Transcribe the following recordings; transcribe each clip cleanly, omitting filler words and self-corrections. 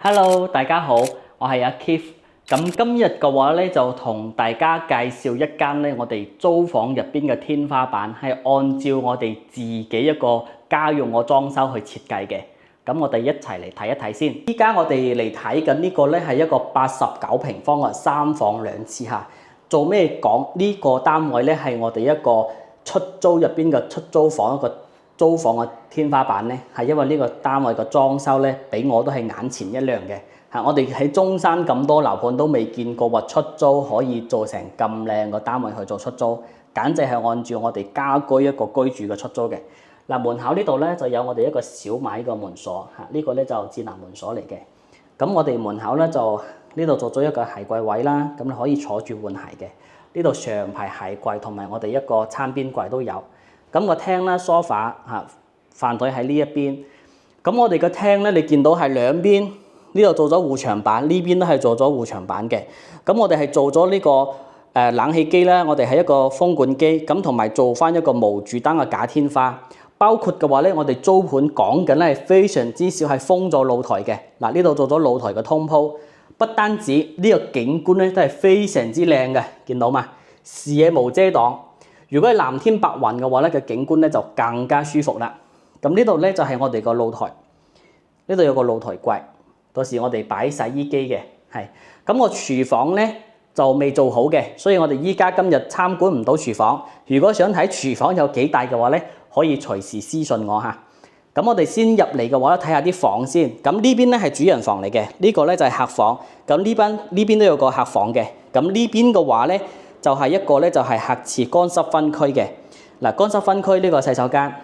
Hello，大家好，我係阿 Keith。咁今日嘅話咧，就同大家介紹一間咧，我哋租房入邊嘅天花板係按照我哋自己一個家用嘅裝修去設計嘅。咁我哋一齊嚟睇一睇先。依家我哋嚟睇緊呢個咧係一個89平方嘅3房2廁嚇。做咩講呢個單位咧係我哋一個出租入邊嘅出租房一個租房嘅天花板咧，係因為呢個單位嘅裝修咧，俾我都係眼前一亮嘅嚇。我哋喺中山咁多樓盤都未見過話出租可以做成咁靚嘅單位去做出租，簡直係按照我哋家居一個居住嘅出租嘅。嗱，門口呢度咧就有我哋一個小米嘅門鎖嚇，呢個咧就智能門鎖嚟嘅。咁我哋門口咧就呢度做咗一個鞋櫃位啦，咁你可以坐住換鞋嘅。呢度上排鞋櫃同埋我哋一個餐邊櫃都有。咁個廳咧 sofa 嚇，飯台喺呢一邊。咁我哋個廳咧，你見到係兩邊呢度做咗護牆板，呢邊都係做咗護牆板嘅。咁我哋係做咗呢個冷氣機啦，我哋係一個風管機，咁同埋做翻一個無柱燈嘅假天花。包括嘅話咧，我哋租盤講緊咧係非常之少係封咗露台嘅。嗱，呢度做咗露台嘅通鋪，不單止呢個景觀咧都係非常之靚嘅，見到嘛？視野無遮擋。如果係藍天白雲嘅話咧，個景觀咧就更加舒服啦。咁呢度咧就係我哋個露台，呢度有個露台櫃，到時我哋擺洗衣機嘅，係。咁個廚房咧就未做好嘅，所以我哋依家今日參觀唔到廚房。如果想睇廚房有幾大嘅話咧，可以隨時私信我嚇。咁我哋先入嚟嘅話咧，睇下啲房先。咁呢邊咧係主人房嚟嘅，呢個咧就係客房。咁呢邊都有個客房嘅。咁呢邊嘅話咧，就係一個咧就係客廁乾濕分區嘅。嗱，乾濕分區呢個洗手間，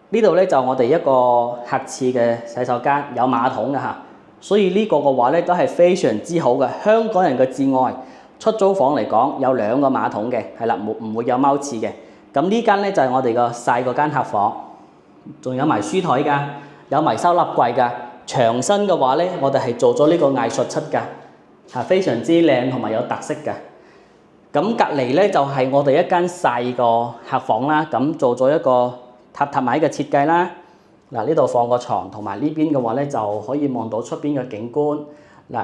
呢度咧就我哋一個客廁嘅洗手間，有馬桶嘅嚇。所以呢個嘅話咧都係非常之好嘅。香港人嘅至愛，出租房嚟講有2個馬桶嘅，係啦，唔會有貓廁嘅。咁呢間咧就係我哋個細嗰間客房，仲有埋書台㗎，有埋收納櫃㗎。牆身嘅話咧，我哋係做咗呢個藝術漆㗎。係非常之靚同埋有特色嘅。咁隔離咧就係我哋一間細個客房啦，咁做咗一個榻榻米嘅設計啦。嗱，呢度放個床，同埋呢邊嘅話咧就可以望到出邊嘅景觀。嗱，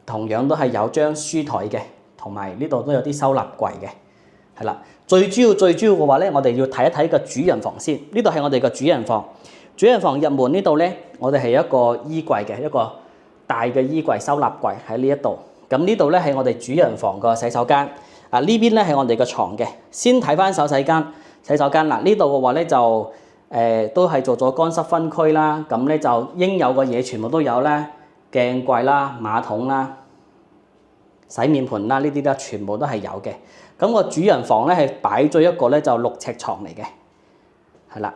同樣都係有張書台嘅，同埋呢度都有啲收納櫃嘅，係啦。最主要嘅話咧，我哋要睇一睇個主人房先。呢度係我哋個主人房。主人房入門呢度咧，我哋係一個衣櫃嘅，一個大嘅衣櫃收納櫃喺呢一度。咁呢度咧係我哋主人房個洗手間。呢邊咧係我哋個床嘅。先睇翻洗手間。嗱，呢度嘅話咧就都係做咗乾濕分區啦。咁咧就應有嘅嘢全部都有啦，鏡櫃啦、馬桶啦、洗面盆啦，呢啲咧全部都係有嘅。咁個主人房咧係擺咗一個咧就6尺床嚟嘅，係啦。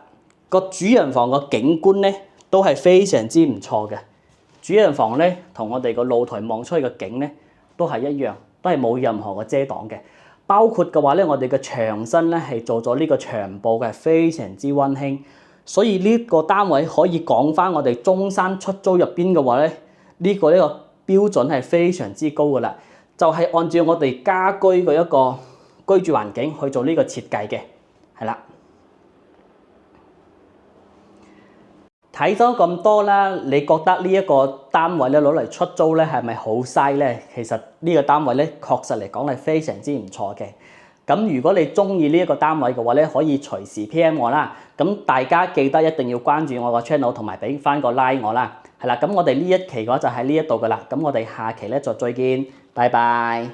個主人房個景觀咧都係非常之唔錯嘅。主人房咧同我哋個露台望出去嘅景咧都係一樣，都係冇任何嘅遮擋嘅。包括嘅話咧，我哋嘅牆身咧係做咗呢個牆布嘅，非常之溫馨。所以呢個單位可以講翻我哋中山出租入邊嘅話咧，呢個標準係非常之高噶啦，就係按照我哋家居嘅一個居住環境去做呢個設計嘅，係啦。睇咗咁多啦，你覺得呢一個單位咧攞嚟出租咧係咪好嘥咧？其實呢個單位咧確實嚟講係非常之唔錯嘅。咁如果你中意呢一個單位嘅話咧，可以隨時 PM 我啦。咁大家記得一定要關注我個 channel 同埋俾翻個 like 我啦。係啦，咁我哋呢一期嘅話就喺呢一度噶啦。咁我哋下期咧就再見，拜拜。